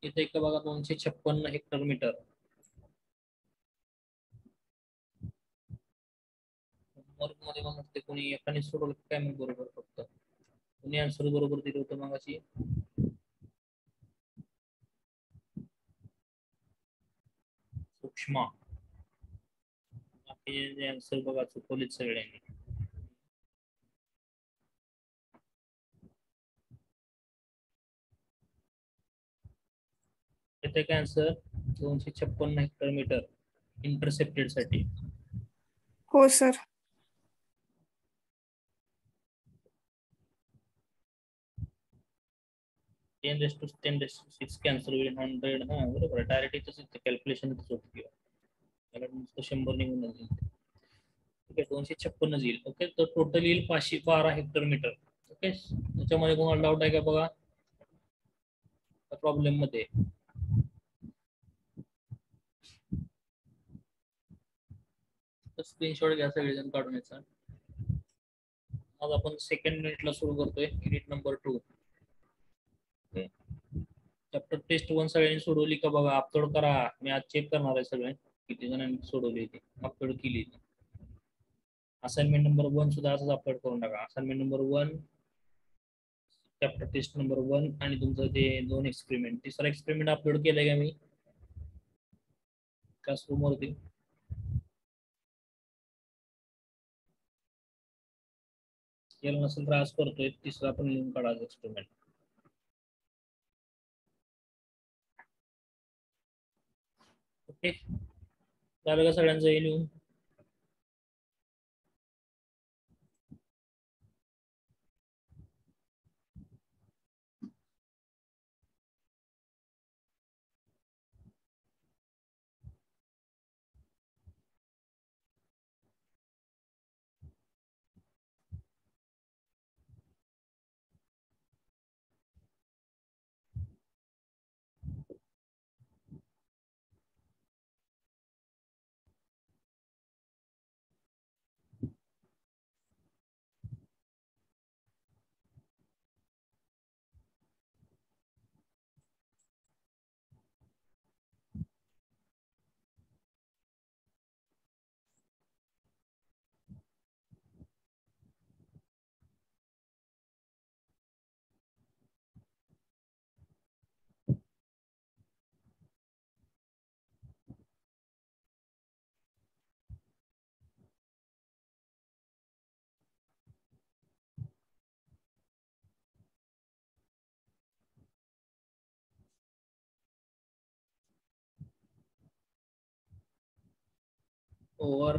इथे एक बघा 256 हेक्टर मीटर. मध्ये मग ते कोणी एकाने सोडवलं काय मग बरोबर फक्त कोणी आन्सर बरोबर दिलं होतं मग अशी सूक्ष्म बाकी आन्सर बघा चुकवलीत सगळ्यांनी. इथे काय आन्सर 256 हेक्टर मीटर इंटरसेप्टेड साठी. हो सर. 10⁻10⁶ कॅन्सल होईल 100. हा बरोबर डायरेक्ट इथंच कॅल्क्युलेशन होती त्याला नुसतं 100 निघून जाईल. ठीक आहे 256 येईल. ओके तर टोटल येईल 512 हेक्टर मीटर. ओके त्याच्यामध्ये कोणाला डाऊट आहे का बघा प्रॉब्लेम मध्ये. स्क्रीनशॉट घ्या सगळेजण काढून याचा. आज आपण सेकंड मिनिटला सुरू करतोय युनिट नंबर 2. चॅप्टर टेस्ट 1 सगळ्यांनी सोडवली का बघा अपलोड करा. मी आज चेक करणार आहे सगळे किती जणांनी सोडवली ती अपलोड केली. असाइनमेंट नंबर 1 सुद्धा असंच अपलोड करून टाका. Assignment number 1 chapter test number 1 आणि तुमचं ते 2 एक्सपेरिमेंट. तिसरा एक्सपेरिमेंट अपलोड केलाय का मी क्लासरूम वरती. केलं नसेल तर आज करतोय. तिसरा पण लिहून काढा एक्सपेरिमेंट. ओके झालं का सगळ्यांचं हे लिहून. ओव्हर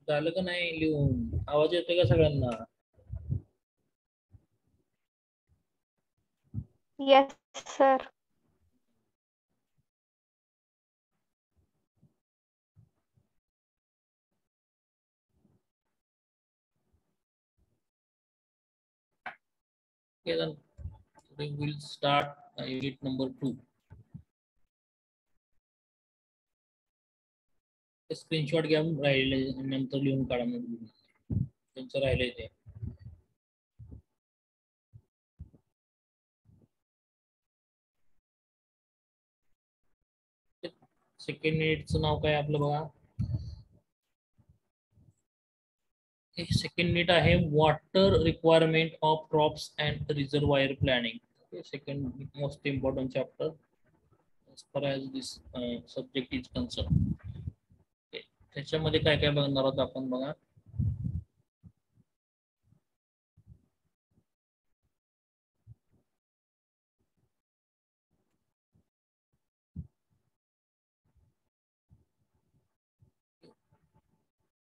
झालं का नाही लिहून. आवाज येतोय का सगळ्यांना. Yes sir. Okay, then we will start unit number 2. Screenshot घ्या राहिले नंतर लिहून काढा त्यांचं राहिलंय ते. सेकंड मिनिटचं नाव काय आपलं बघा. सेकंड मिनिट आहे water requirement of crops and reservoir planning. Second most important chapter as far as this subject is concerned. त्याच्यामध्ये काय काय बघणार आहोत आपण बघा.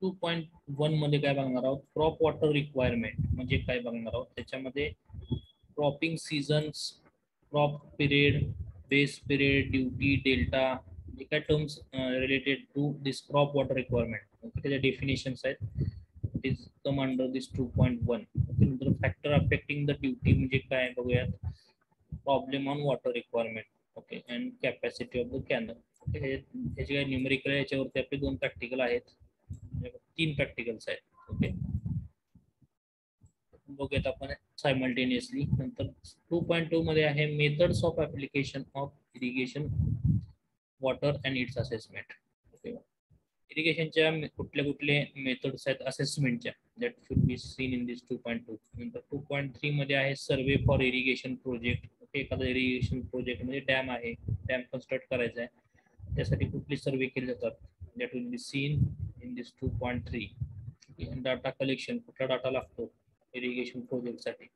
टू 2.1 मध्ये काय बघणार आहोत क्रॉप वॉटर रिक्वायरमेंट म्हणजे काय बघणार आहोत. त्याच्यामध्ये cropping seasons, crop period, base period, duty, delta, जे काय terms related to this crop water requirement, त्याच्या डेफिनेशन्स आहेत. It is come under this 2.1. नंतर फॅक्टर अफेक्टिंग द ड्युटी म्हणजे काय बघूयात. Problem on water requirement, okay, and capacity of the canal. Okay, ह्याचे काय न्यूमेरिकल आहे, याच्यावरती आपले 2 प्रॅक्टिकल आहेत, 3 प्रॅक्टिकल्स आहेत. ओके, बघूयात आपण सायमल्टेनियसली. नंतर 2.2 मध्ये आहे methods of application of irrigation water and its assessment. Okay, इरिगेशनच्या कुठले कुठले मेथड्स आहेत असेसमेंटच्या, that should be seen in this 2.2. नंतर 2.3 मध्ये आहे survey for irrigation project. Okay, एखादा इरिगेशन प्रोजेक्ट म्हणजे डॅम आहे, डॅम कन्स्ट्रक्ट करायचा आहे, त्यासाठी कुठली सर्वे केले जातात, that will be seen in this 2.3. Data collection, कुठला डाटा लागतो इरिगेशन प्रोजेक्ट साठी,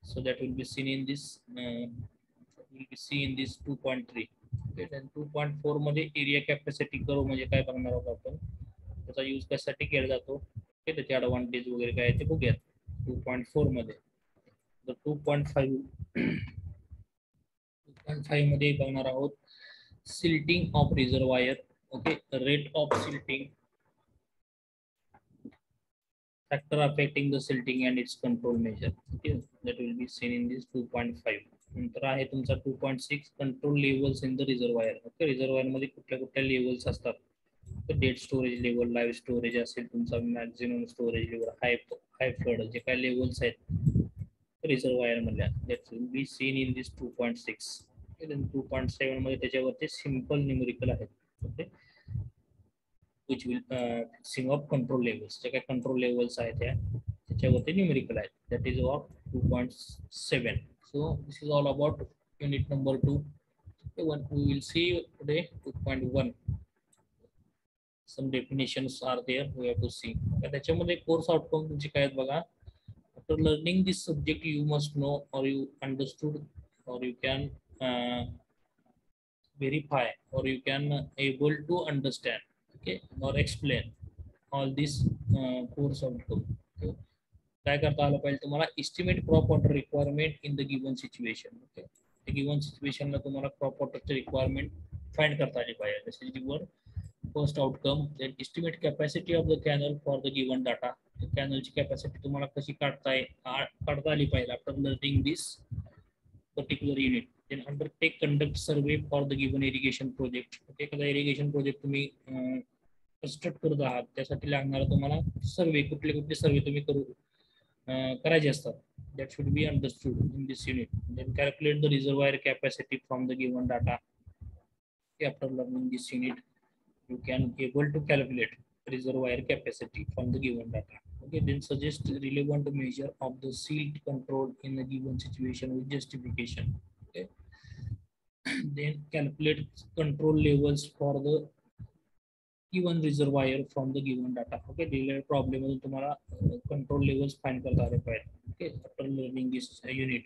so that will be seen in this 2.3. Okay, then 2.4 मध्ये एरिया कॅपॅसिटी कर्व म्हणजे काय बघणार आहोत आपण, त्याचा यूज कशासाठी केला जातो, ओके, त्याचे ॲडव्हान्टेज वगैरे काय ते बघूयात 2.4 मध्ये. तर 2.5 मध्ये बघणार आहोत silting of reservoir. Okay, rate of silting, factor affecting the silting and its control measure. Okay, that will be seen in this 2.5. नंतर आहे तुमचा 2.6 control levels in the reservoir. Okay, reservoir मध्ये कुठल्या कुठल्या लेवल्स असतात, dead storage level, live storage असेल तुमचा, maximum storage level, हाय flood, जे काय लेवल्स आहेत रिझर्वायर मधल्या, that will be seen in दिस 2.6. 2.7 मध्ये त्याच्यावरती सिंपल न्यूमेरिकल आहेत. Okay, which will fixing of control levels, जे काही कंट्रोल लेवल्स आहेत त्याच्यावरती न्यूमेरिकल आहेत, that is of 2.7. so this is all about unit number 2. Okay, one we will see today 2.1. some definitions are there, we have to see. त्याच्यामध्ये course outcome तुमचे काय आहेत बघा. after learning this subject you must know, or you understood, or you can verify, or you can able to understand, okay, or explain all this course outcome. Okay, काय करता आलं पाहिजे तुम्हाला, estimate crop water requirement in the given situation. Okay, given सिच्युएशनला तुम्हाला crop वॉटरची requirement find करता आली पाहिजे. This is your first outcome. Then estimate capacity of the canal for the given data. कॅनलची कॅपॅसिटी तुम्हाला कशी काढता आली पाहिजे after learning this particular unit. then undertake conduct survey for the given irrigation project. Okay, एखादा irrigation project तुम्ही construct करत आहात, त्यासाठी लागणारा तुम्हाला सर्वे, कुठले कुठले सर्वे तुम्ही करायचे असतात, that should be understood in this unit. then calculate the reservoir capacity from the given data. After learning this unit you can able to calculate reservoir capacity from the given data. Okay, then suggest relevant measure of the silt control in a given situation with justification. Okay, then calculate control levels for the given reservoir from the given data. Okay, दिलेल्या problem मध्ये तुम्हाला control levels find करता आले पाहिजे. Okay, after learning this unit,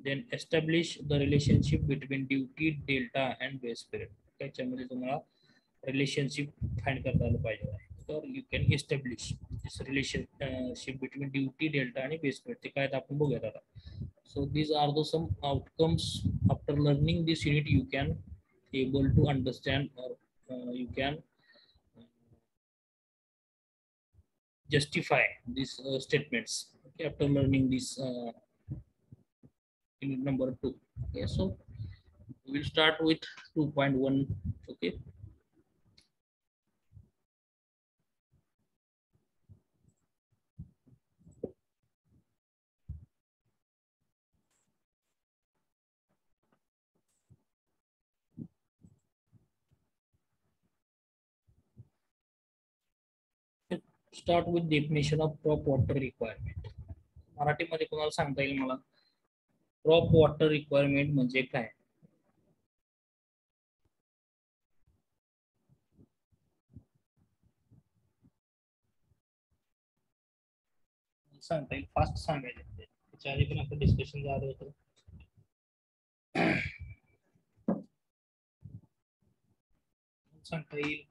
then establish the relationship between duty, delta and base period. त्याच्यामध्ये तुम्हाला relationship find करता आलं पाहिजे. तर you can establish this relationship between duty, delta आणि बेस पिरियड. ते काय आपण बघूयात आता. So these are the some outcomes after learning this unit you can able to understand, or you can justify these statements. Okay, after learning this unit number 2. Okay, so we will start with 2.1. Okay, start with definition of crop water requirement. मराठीमध्ये कोणाला सांगता येईल मला crop water requirement म्हणजे काय? सांगता येईल, fast सांगायचं, त्याच्या आधी पण आपण डिस्कशन झालं होतं. सांगता येईल.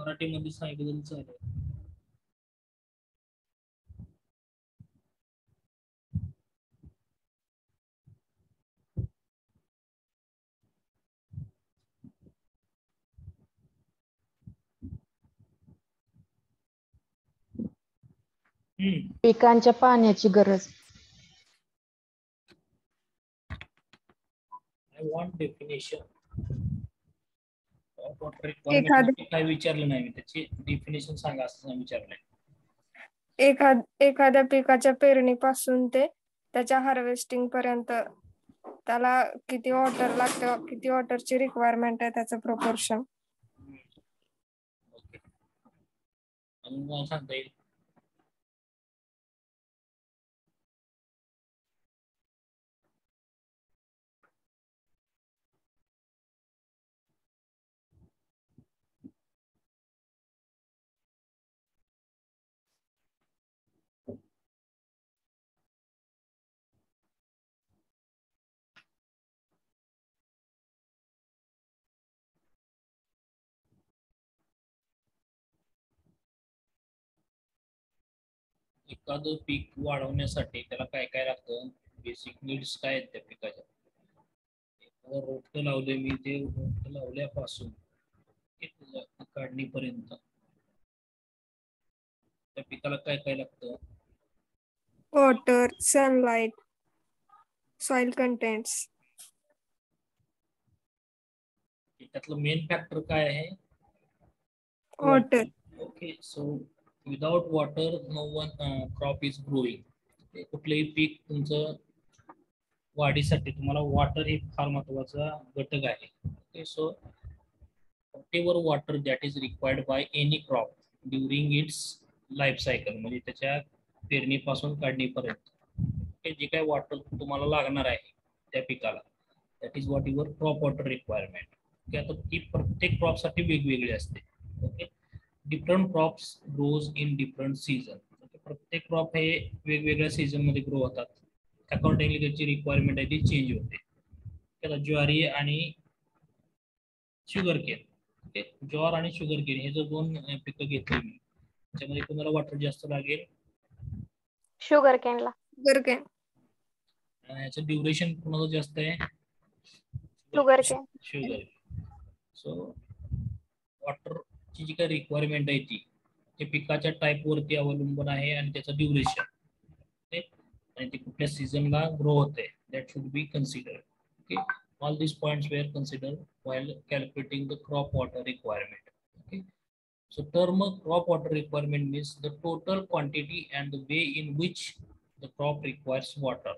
मराठीमध्ये सांगितलं चालेल. पिकांच्या पाण्याची गरज. I want definition of water requirement. काय विचारलं नाही मी, त्याची डेफिनेशन सांगा असं विचारलंय. एखाद्या पिकाच्या पेरणीपासून ते त्याच्या हार्वेस्टिंग पर्यंत त्याला किती वॉटर लागतं, किती वॉटरची रिक्वायरमेंट आहे, त्याचं प्रोपोर्शन. ओके, अजून काय सांगता येईल? एखादं पीक वाढवण्यासाठी त्याला काय काय लागतं, बेसिक नीड्स काय आहेत त्या पिकाच्या. एखादं रोपटं लावले मी, ते रोपटं लावल्यापासून काढणीपर्यंत त्या पिकाला काय काय लागतं. Water, sunlight, soil contents. त्यातलं मेन फॅक्टर काय आहे? Water. Okay, so without water no one crop is growing. कुठलंही पीक तुमचं वाढीसाठी तुम्हाला वॉटर हे फार महत्वाचा घटक आहे. Okay, so whatever water that is required by any crop during its life cycle, म्हणजे त्याच्या पेरणीपासून काढणीपर्यंत जे काय वॉटर तुम्हाला लागणार आहे त्या पिकाला, that is what your crop water requirement. Okay, आता ती प्रत्येक क्रॉप साठी वेगवेगळी असते. Okay, different crops grows in different season. प्रत्येक क्रॉप हे वेगवेगळ्या सीझन मध्ये ग्रो होतात. अकॉर्डिंगली त्याची रिक्वायरमेंट आहे ती चेंज होते. त्याला ज्वारी आणि शुगर केन. ओके, ज्वार आणि शुगर केन हे जर दोन पिकं घेतली मी, त्याच्यामध्ये कोणाला वॉटर जास्त लागेल? शुगर केनला. Sugar cane. याचं ड्युरेशन कोणाचं जास्त आहे? Sugar cane. शुगर. सो वॉटरची जी काही रिक्वायरमेंट आहे ती ते पिकाच्या टाईप वरती अवलंबून आहे आणि त्याचं ड्युरेशन. ओके, आणि ते कुठल्या सीझनला ग्रो होते, that should be considered. Okay, all these points were considered while calculating the crop water requirement. Okay, so term crop water requirement means the total quantity and the way in which the crop requires water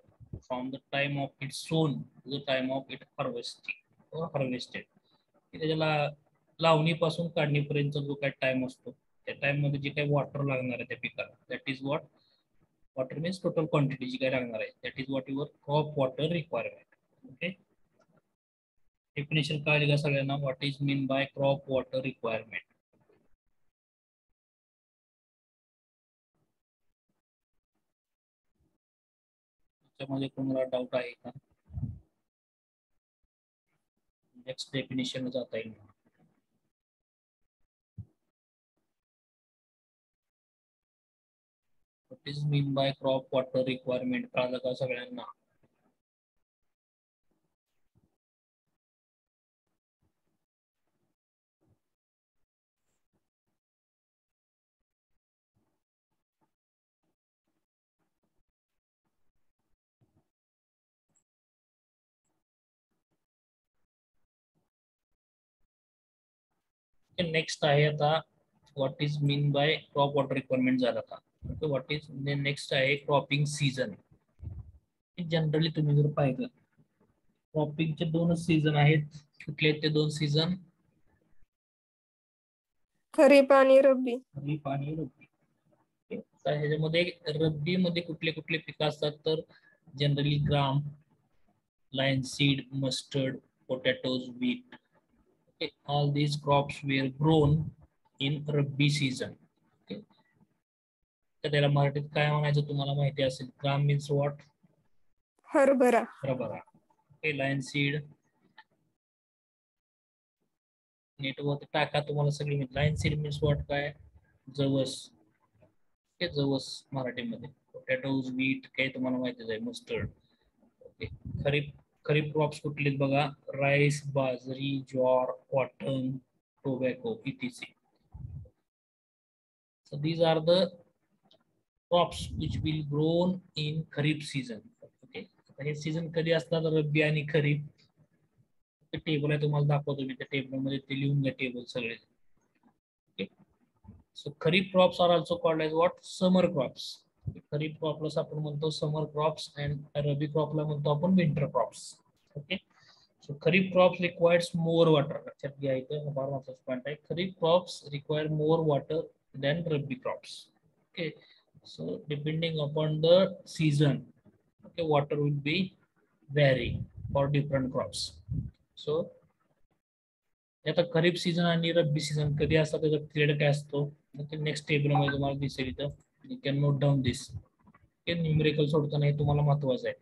from the time of its sown to the time of it harvesting or harvested. त्याला लावणीपासून काढणीपर्यंत जो काही time असतो त्या time मध्ये जे काही water लागणार आहे त्या पिकाला, that is what water means total quantity जी काही लागणार आहे, that is what your crop water requirement. Okay, definition कळाली का सगळ्यांना? What is mean by crop water requirement. त्याच्यामध्ये कोणाला डाऊट आहे का? नेक्स्ट डेफिनेशन जाता येईल. What is mean by crop water requirement कळालं का सगळ्यांना? नेक्स्ट आहे आता what is mean by crop water requirement झाला का. ओके, व्हॉट इज नेक्स्ट आहे क्रॉपिंग सीझन. जनरली तुम्ही जर पाहिलं क्रॉपिंगचे दोनच सीझन आहेत. कुठले आहेत ते दोन सीझन? खरीप आणि रब्बी. खरीप आणि रब्बी. ह्याच्यामध्ये रब्बी मध्ये कुठले कुठले पिकं असतात तर generally gram, linseed, mustard, potatoes, wheat. Okay, all these crops were grown in Rabi season. Okay, तर त्याला मराठीत काय म्हणायचं तुम्हाला माहिती असेल? Gram means what? हरभरा. हरभरा. ओके, लाईन सीड, नेटवर टाका, तुम्हाला सगळी मिळेल. लाईन सीड मीन्स व्हॉट, काय जवस, हे जवस मराठीमध्ये. पोटॅटोज, बीट काही तुम्हाला माहितीच आहे, mustard. Okay. Kharif kharif crops कुठले बघा, rice, bajra, jowar, cotton, tobacco, etc. So these are the crops which will grown in kharif season. Okay. हे सीझन कधी असतात, रब्बी आणि खरीप. ते टेबल आहे, तुम्हाला दाखवतो मी. त्या टेबल मध्ये ते लिहून घ्या टेबल सगळे. Okay. So kharif crops are also called as what, summer crops. Kharif क्रॉपला आपण म्हणतो समर क्रॉप्स, अँड रबी क्रॉपला म्हणतो आपण winter crops. Okay. So Kharif crops requires more water. लक्षात घ्या, इथं फार महत्त्वाचा पॉइंट आहे. Kharif crops require more water than Rabi crops. Okay, so depending upon the season, okay, water will be vary for different crops. So आता खरीप season आणि रब्बी season कधी असतात, त्याचा पिरियड काय असतो, नेक्स्ट टेबल मध्ये तुम्हाला दिसेल. इथं you can note down this. Numerical सोडताना हे तुम्हाला महत्वाचं आहे.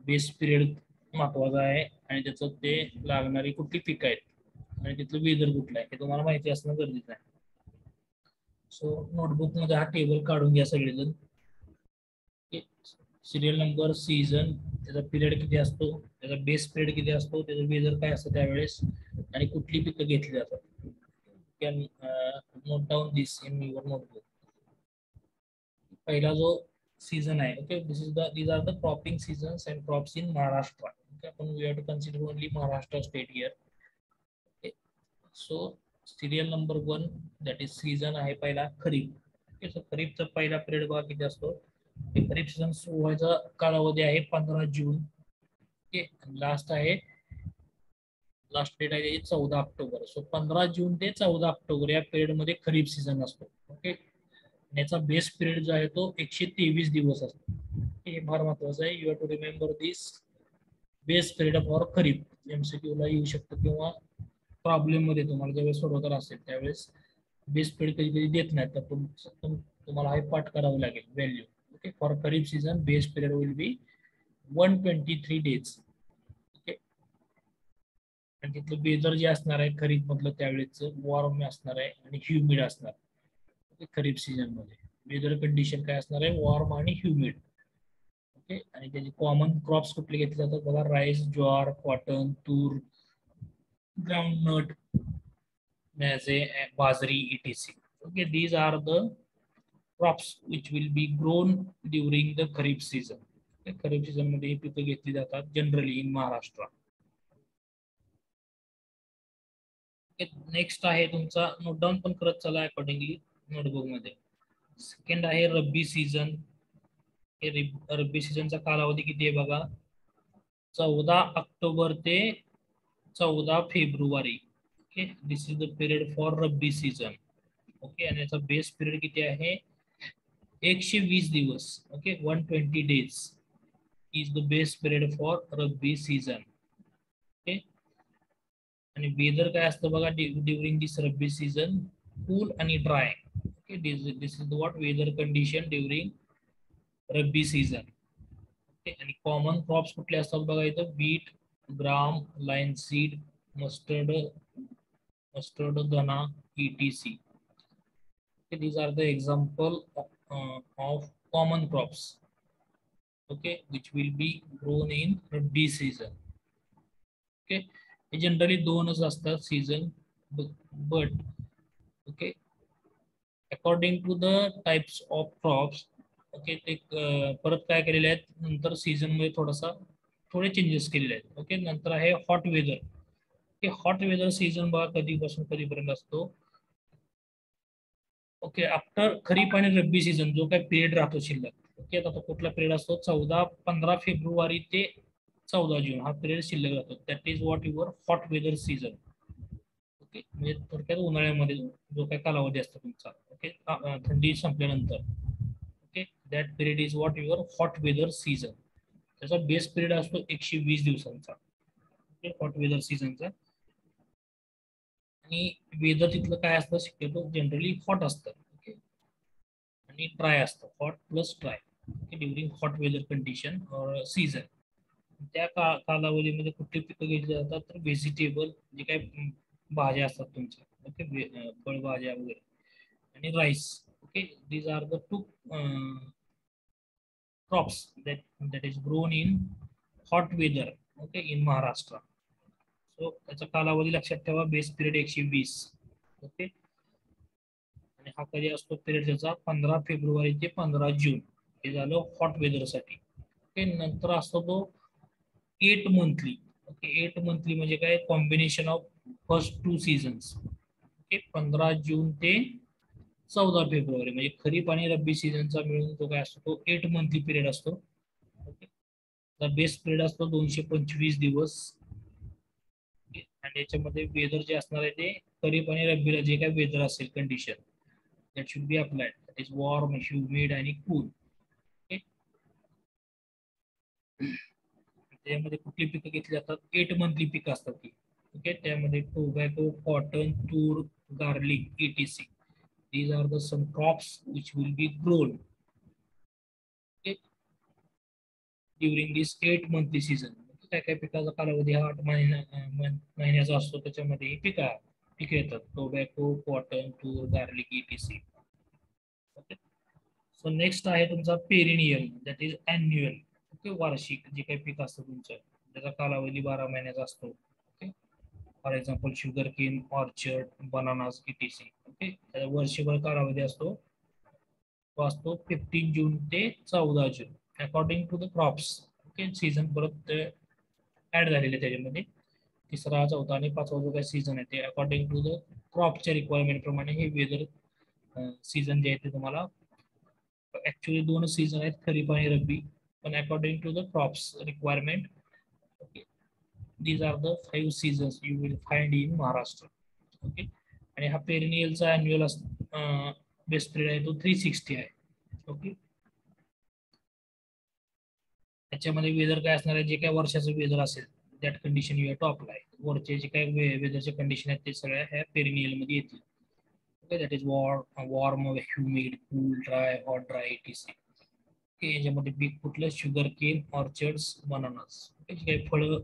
बेस पिरियड महत्वाचा आहे, आणि त्याचं ते लागणारी कुठली पिकं आहेत आणि तिथलं वेदर कुठलं आहे हे तुम्हाला माहिती असणं गरजेचं आहे. सो नोटबुक मध्ये हा टेबल काढून घ्या सगळेजण. सिरियल नंबर, सीझन, त्याचा पिरियड किती असतो, त्याचा बेस पिरियड किती असतो, त्याचं वेदर काय असतं त्यावेळेस, आणि कुठली पिकं घेतली जातात. Can note down this in your notebook. पहिला जो सीझन आहे, okay, these are the cropping seasons and crops in Maharashtra. Okay, we have to consider only Maharashtra state here. Okay, so serial number 1, that is season आहे पहिला खरीप. Okay, so खरीपचा पहिला period बघा किती असतो. खरीप season सुरू व्हायचा कालावधी आहे 15 जून. ओके, लास्ट डेट आहे 14 ऑक्टोबर. सो 15 जून ते 14 ऑक्टोबर या पिरियड मध्ये खरीप सीझन असतो. ओके, याचा बेस पिरियड जो आहे तो 123 दिवस असतो. हे फार महत्वाचं आहे. You have to remember this base period for kharif. MCQ ला येऊ शकतं, किंवा प्रॉब्लेम मध्ये तुम्हाला ज्यावेळेस सोडवणार असेल त्यावेळेस बेस पिरियड कधी कधी देत नाही, तर तुम्हाला हे पाठ करावं लागेल value. Okay, for kharif season base period will be 123 days. Okay, आणि तिथलं वेदर जे असणार आहे खरीप मधलं त्यावेळेस वॉर्म असणार आहे आणि ह्युमिड असणार. खरीप सीझन मध्ये वेदर कंडिशन काय असणार आहे, वॉर्म आणि ह्युमिड. ओके, आणि त्याचे कॉमन क्रॉप्स कुठले घेतले जातात बघा, rice, jowar, cotton, toor, groundnut, maize, bajri, etc. Okay, these are the crops which will be grown during the kharif season. Kharif season मध्ये ही पिकं घेतली जातात जनरली इन महाराष्ट्र. नेक्स्ट आहे तुमचा, नोट डाऊन पण करत चला अकॉर्डिंगली नोटबुक मध्ये. सेकंड आहे रब्बी सीझन. रब्बी सीझनचा कालावधी किती आहे बघा, 14 ऑक्टोबर ते 14 फेब्रुवारी. Okay, this is the period for rabi season. Okay, आणि याचा बेस पिरियड किती आहे, 120 दिवस. Okay, 120 days is the base period for rabi season. Okay, आणि वेदर काय असतं बघा during this rabi season, cool आणि dry. Okay, this is what weather condition during rabi season. Okay, आणि कॉमन क्रॉप्स कुठले असतात बघा इथं, beet, gram, linseed, mustard, dhana, etc. Okay, these are the example of common crops, okay, which will be grown in Rabi season. Okay, generally दोनच असतात season, but okay, according to the types of crops, okay, ते परत काय केलेले आहेत नंतर season मध्ये थोडे चेंजेस केलेले आहेत. ओके, नंतर आहे hot weather. Okay, hot weather season बघा कधीपासून कधीपर्यंत असतो. ओके, आफ्टर खरीप आणि रब्बी सीझन जो काय पिरियड राहतो शिल्लक. ओके, आता तो कुठला पिरियड असतो, 15 फेब्रुवारी ते 14 जून हा पिरियड शिल्लक राहतो. That is what your hot weather season. Okay, म्हणजे थोडक्यात उन्हाळ्यामध्ये जो काय कालावधी असतो तुमचा. ओके, थंडी संपल्यानंतर. Okay, that period is what your hot weather season. त्याचा बेस पिरियड असतो 120 दिवसांचा. ओके, हॉट वेदर सीझनचा. आणि वेदर तिथलं काय असतं, शक्यतो जनरली हॉट असतं. ओके, आणि ड्राय असतं, hot plus dry. Okay, during hot weather condition और सीझन त्या कालावधीमध्ये कुठली पिकं घेतली जातात, तर व्हेजिटेबल जे काय भाज्या असतात तुमच्या, ओके, फळभाज्या वगैरे, आणि rice. Okay, these are the two crops that is grown in hot weather, okay, in Maharashtra. So त्याचा कालावधी लक्षात ठेवा, बेस पिरियड 120. ओके, आणि हा कधी असतो पिरियड त्याचा 15 फेब्रुवारी ते 15 जून. हे झालं हॉट वेदर साठी. ओके, नंतर असतो तो 8 मंथली. ओके, 8 मंथली म्हणजे काय, combination of first 2 seasons. Okay, 15 जून ते 14 फेब्रुवारी म्हणजे खरीप आणि रब्बी सीझनचा मिळून तो काय असतो, तो 8 मंथली पिरियड असतो. ओके, बेस पिरियड असतो 225 दिवस. आणि याच्यामध्ये वेदर जे असणार आहे ते खरीप आणि रब्बीला जे काय वेदर असेल condition, that should be applied. That is warm, humid आणि कूल. ओके, त्यामध्ये कुठली पिकं घेतली जातात, 8 मंथली पिकं असतात ती. ओके, त्यामध्ये tobacco, cotton, toor, garlic, ETC. These are the some crops which will be grown, okay, during this 8 monthly season. काय काय पिकाचा कालावधी हा 8 महिन्याचा असतो, त्याच्यामध्ये पिकं येतात, tobacco, cotton, toor, garlic, ETC. Okay, so next आहे तुमचा perennial, that is annual. Okay, वार्षिक जे काही पीक असतं तुमचं, त्याचा कालावधी 12 महिन्याचा असतो. Okay, for example sugar cane, orchard, bananas, ETC. Okay, वर्षभर कालावधी असतो, तो असतो 15 जून ते 14 जून, according to the crops. Okay, season परत ऍड झालेले त्याच्यामध्ये, तिसरा, चौथा आणि पाचवा जो काही सीझन आहे ते अकॉर्डिंग टू द क्रॉपच्या रिक्वायरमेंट प्रमाणे हे वेदर सीझन जे आहे ते तुम्हाला, ऍक्च्युअली 2 सीझन आहेत, खरीप आणि रब्बी, पण according to the crops requirement. Okay, these are the 5 seasons you will find in Maharashtra. Okay, आणि हा पेरिनियलचा अॅन्युअल बेस पिरियड आहे तो 360 आहे. ओके, त्याच्यामध्ये वेदर काय असणार आहे, जे काय वर्षाचं वेदर असेल that condition you have to apply. वरचे जे काय वेदरचे कंडिशन आहेत ते सगळ्या ह्या पेरिनियल मध्ये येतील. Okay, that is warm, humid, cool, dry, hot, dry, ETC. Okay, याच्यामध्ये पीक कुठलं, sugar cane, orchards, bananas. Okay, जे काही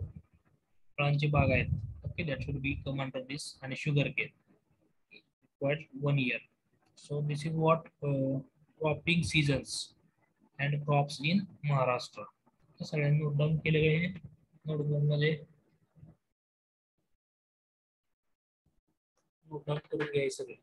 फळांची बाग आहेत, okay, that should be come under this. आणि sugar cane required 1 year. So this is what cropping seasons and crops in Maharashtra. सगळ्यांनी नोट डाऊन केले आहे नोटबुक मध्ये, नोट डाऊन करून घ्यायचं सगळे.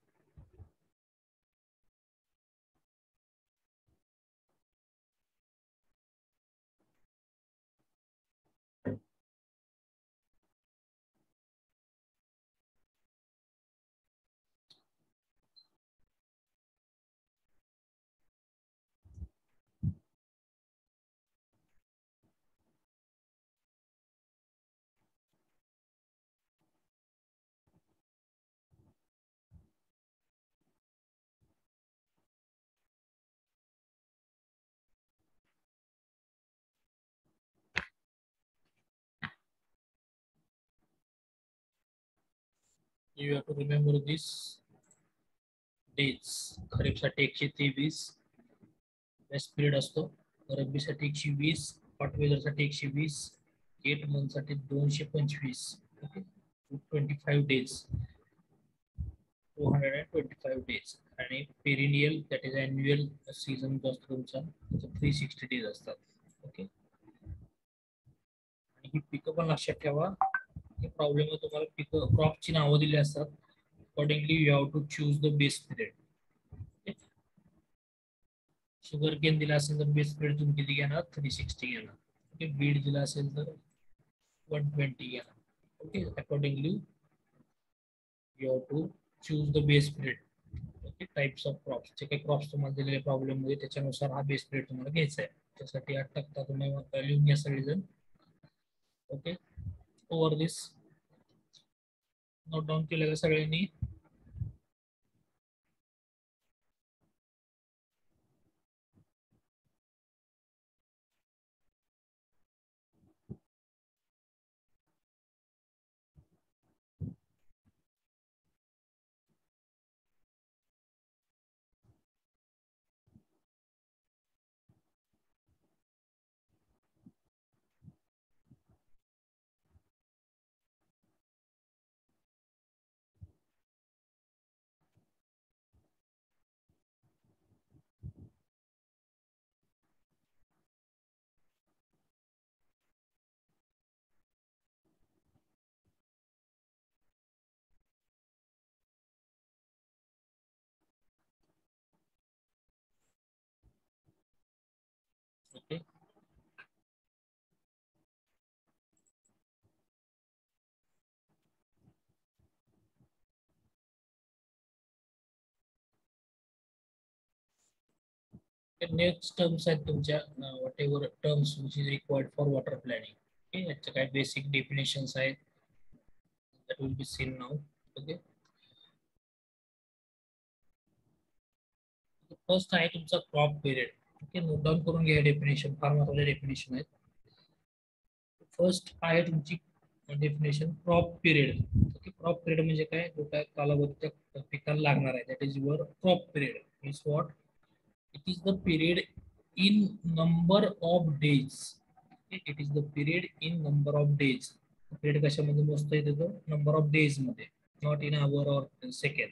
You have to remember this dates. खरीपसाठी 123 best period असतो, रब्बीसाठी 120, hot वेदरसाठी 120, 8 month साठी 225. Okay, 25 days, 225 days. आणि perennial that is annual season जो असतो तुमचा, 360 डेज असतात. ओके, आणि ही पिकं पण लक्षात ठेवा, प्रॉब्लेम तुम्हाला पिकं क्रॉपची नावं दिली असतात, accordingly you have to choose the base period. Sugar cane दिला असेल तर बेस पिरियड तुम्ही किती घेणार, 360 घेणार. ओके, बीट दिला असेल तर 120 घेणार. Okay, accordingly you have to choose the base period. Okay, types of crops, जे काही क्रॉप्स तुम्हाला दिलेले प्रॉब्लेम मध्ये त्याच्यानुसार हा बेस पिरियड तुम्हाला घ्यायचा आहे. त्यासाठी 8 टक्का तुम्ही लिहून घ्या सगळेजण. ओके, ओव्हर दिस नोट डाऊन केलं का सगळ्यांनी. नेक्स्ट टर्म्स आहेत तुमच्या what ever terms which is required for water planning. Okay, याच्या काय बेसिक डेफिनेशन्स आहेत that will be scene now. Okay, first आहे तुमचा crop period. Okay, note down करून घ्या डेफिनेशन, फार महत्वाचे डेफिनेशन आहेत. फर्स्ट आहे तुमची definition crop period. Okay, crop period म्हणजे काय, जो काय कालावधी त्या पिकाला लागणार आहे, that is your crop period. Means what, it is the period in number of days. It is the period in number of days. Period कशामध्ये मोजता येते तो number of days मध्ये, not in hour or second.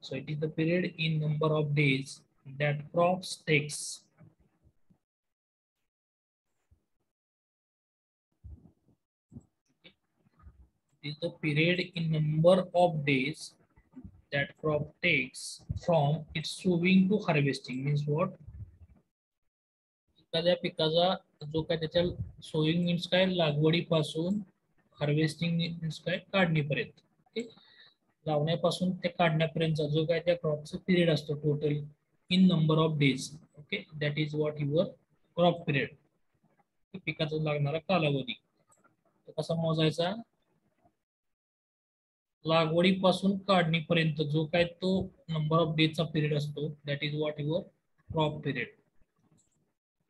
So it is the period in number of days that crops takes. It is the period in number of days that crop takes from its sowing to harvesting. Means what, एखाद्या पिकाचा जो काय त्याच्या sowing means काय लागवडीपासून harvesting means काय काढणीपर्यंत. Okay, लावण्यापासून ते काढण्यापर्यंतचा जो काय त्या क्रॉपचा पिरियड असतो total in number of days. Okay, that is what your crop period. पिकाचा लागणारा कालावधी कसा मोजायचा, लागवडीपासून काढणीपर्यंत जो काय तो नंबर ऑफ डेजचा पिरियड असतो, that is what your crop period.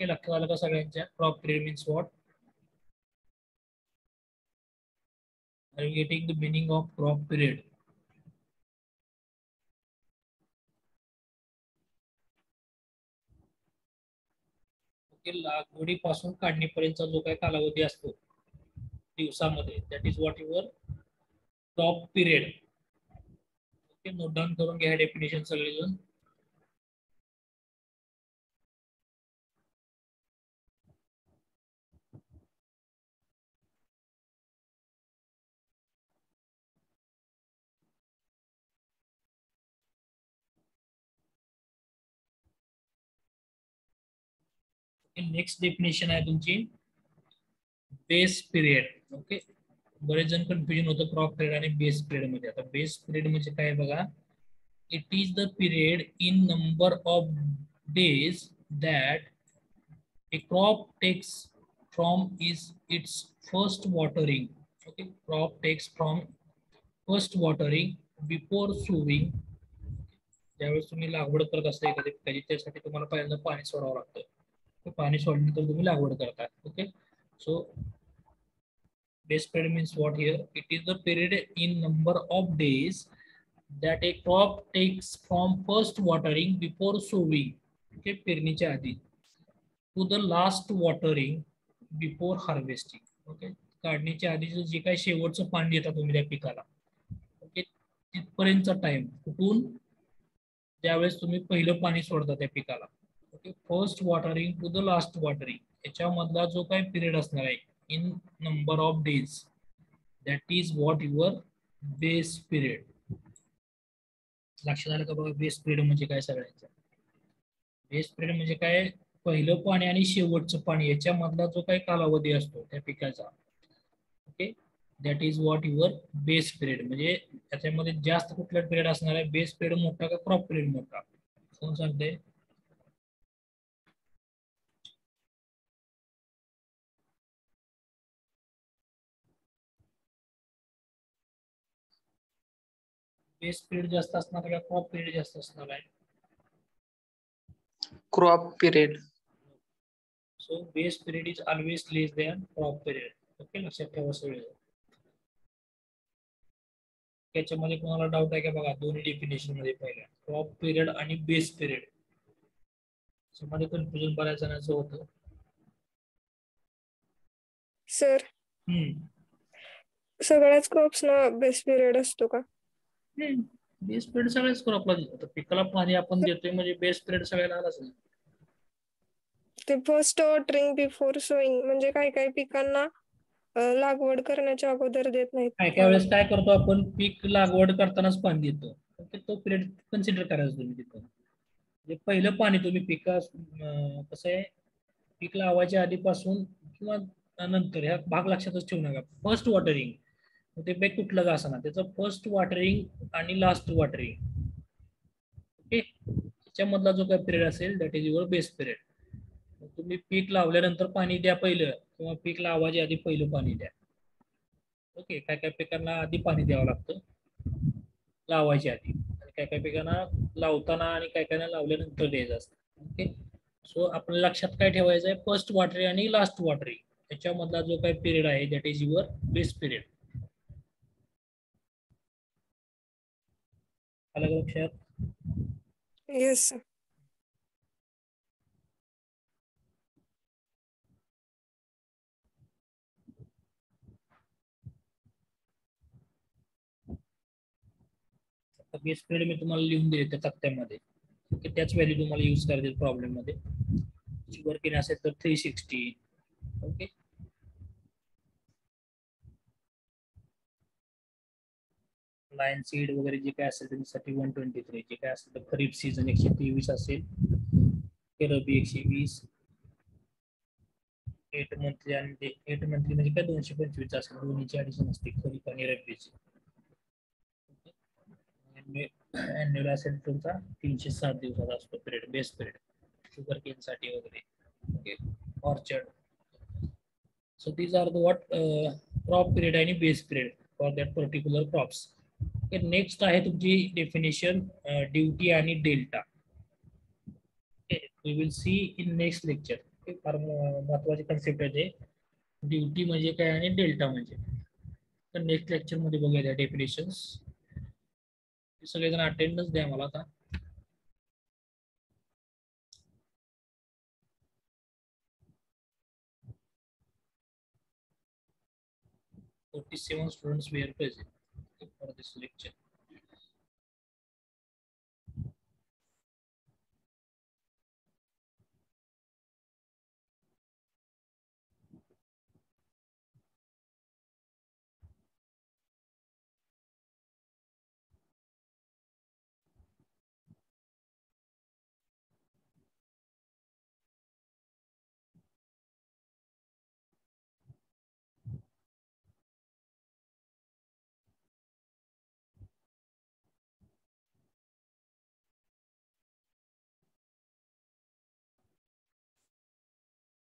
लक्षात आलं का सगळ्यांच्या, crop period means what, are you getting the meaning of crop period? Okay, लागवडीपासून काढणीपर्यंतचा जो काही कालावधी असतो दिवसामध्ये, that is what your crop period. Okay, note down करून घ्या डेफिनेशन सगळेजण. नेक्स्ट डेफिनेशन आहे तुमची बेस पिरियड. ओके, बरेच जण कन्फ्युजन होतं क्रॉप पिरियड आणि बेस पिरियड मध्ये. आता बेस पिरियड म्हणजे काय बघा, it is the period in number of days that a crop takes from is its first watering. Okay, crop takes from first watering before sowing. ज्यावेळेस तुम्ही लागवड करत असता एखाद्या पिकाची, त्यासाठी तुम्हाला पहिल्यांदा पाणी सोडावं लागतं. पाणी सोडल्यानंतर तुम्ही लागवड करता. Okay, so base period means what here, it is the period in number of days that a crop takes from first watering before sowing. Okay, पेरणीच्या आधी to the last watering before harvesting. Okay, काढणीच्या आधीचं जे काही शेवटचं पाणी देता तुम्ही त्या पिकाला, ओके, तिथपर्यंतचा टाइम, कुठून ज्यावेळेस तुम्ही पहिलं पाणी सोडता त्या पिकाला, okay, first watering to the last watering, याच्यामधला जो काही पिरियड असणार आहे in number of days, that is what your base period. लक्षात आलं का बघा, बेस पिरियड म्हणजे काय सगळ्यांचं. बेस पिरियड म्हणजे काय, पहिलं पाणी आणि शेवटचं पाणी याच्यामधला जो काही कालावधी असतो त्या पिकाचा, okay, that is what your base period. म्हणजे त्याच्यामध्ये जास्त कुठला पिरियड असणार आहे, बेस पिरियड मोठा का क्रॉप पिरियड मोठा, कोण सांगते? बेस पिरियड जास्त असणार आहे का क्रॉप पिरियड जास्त असणार आहे? Crop period. So base period is always less than crop period. Okay, लक्षात ठेवा सगळे. त्याच्यामध्ये कोणाला डाऊट आहे का बघा, दोन्ही डेफिनेशन मध्ये पहिल्या क्रॉप पिरियड आणि बेस पिरियड मध्ये कन्फ्युजन बऱ्याच जणांचं होतं. सर, सगळ्याच क्रॉप्स ना बेस पिरियड असतो का? बेस पिरियड सगळ्याच क्रॉपला देतो. पिकाला पाणी आपण देतोय म्हणजे बेस पिरियड सगळ्याला आलाच नाही. ते फर्स्ट वॉटरिंग बिफोर सोईंग म्हणजे काही काही पिकांना लागवड करण्याच्या अगोदर देत नाहीत. काय काय वेळेस काय करतो आपण, पीक लागवड करतानाच पाणी देतो, तो पिरियड कन्सिडर करायचा तुम्ही तिथं. म्हणजे पहिलं पाणी तुम्ही पिकास कसं आहे, पीक लावायच्या आधीपासून किंवा नंतर, ह्या भाग लक्षातच ठेवू नका. फर्स्ट वॉटरिंग ते पीक कुठलं का असणार, त्याचं फर्स्ट वॉटरिंग आणि लास्ट वॉटरिंग. ओके, त्याच्यामधला जो काही पिरियड असेल that is your base period. तुम्ही पीक लावल्यानंतर पाणी द्या पहिलं, किंवा पीक लावायच्या आधी पहिलं पाणी द्या. ओके, काय काय पिकांना आधी पाणी द्यावं लागतं लावायच्या आधी, आणि काय काय पिकांना लावताना आणि काय काय लावल्यानंतर द्यायचं असतं. ओके, सो आपल्या लक्षात काय ठेवायचं आहे, फर्स्ट वॉटरी आणि लास्ट वॉटरी त्याच्यामधला जो काही पिरियड आहे that is your base period. आलं का लक्षात? Yes sir. बेस पिरियड मी तुम्हाला लिहून दिले त्या तक्त्यामध्ये, ओके, त्याच व्हॅल्यू तुम्हाला यूज करायचे प्रॉब्लेम मध्ये. शुगर केन असेल तर 360. ओके, लायन सीड वगैरे जे काय असेल त्याच्यासाठी 123, जे काय असेल तर खरीप सीझन 123 असेल, रबी 120, 8 मंथली, आणि ते 8 मंथली म्हणजे काय 225 असेल, दोन्हीची ऍडिशन असते खरीप आणि रब्बीची. अॅन्युअल असेल तुमचा 307 दिवसाचा असतो period, base period sugar cane साठी वगैरे. Okay, orchard. So these are the what crop period आणि base period for that particular crops. Next आहे तुमची डेफिनेशन ड्युटी आणि delta. We will see in next lecture. फार महत्वाची कन्सेप्ट आहे ते, ड्युटी म्हणजे काय आणि डेल्टा म्हणजे. तर नेक्स्ट लेक्चर मध्ये बघूया त्या डेफिनेशन्स. सगळेजण अटेंडन्स द्या मला आता. 47 students were present for this lecture.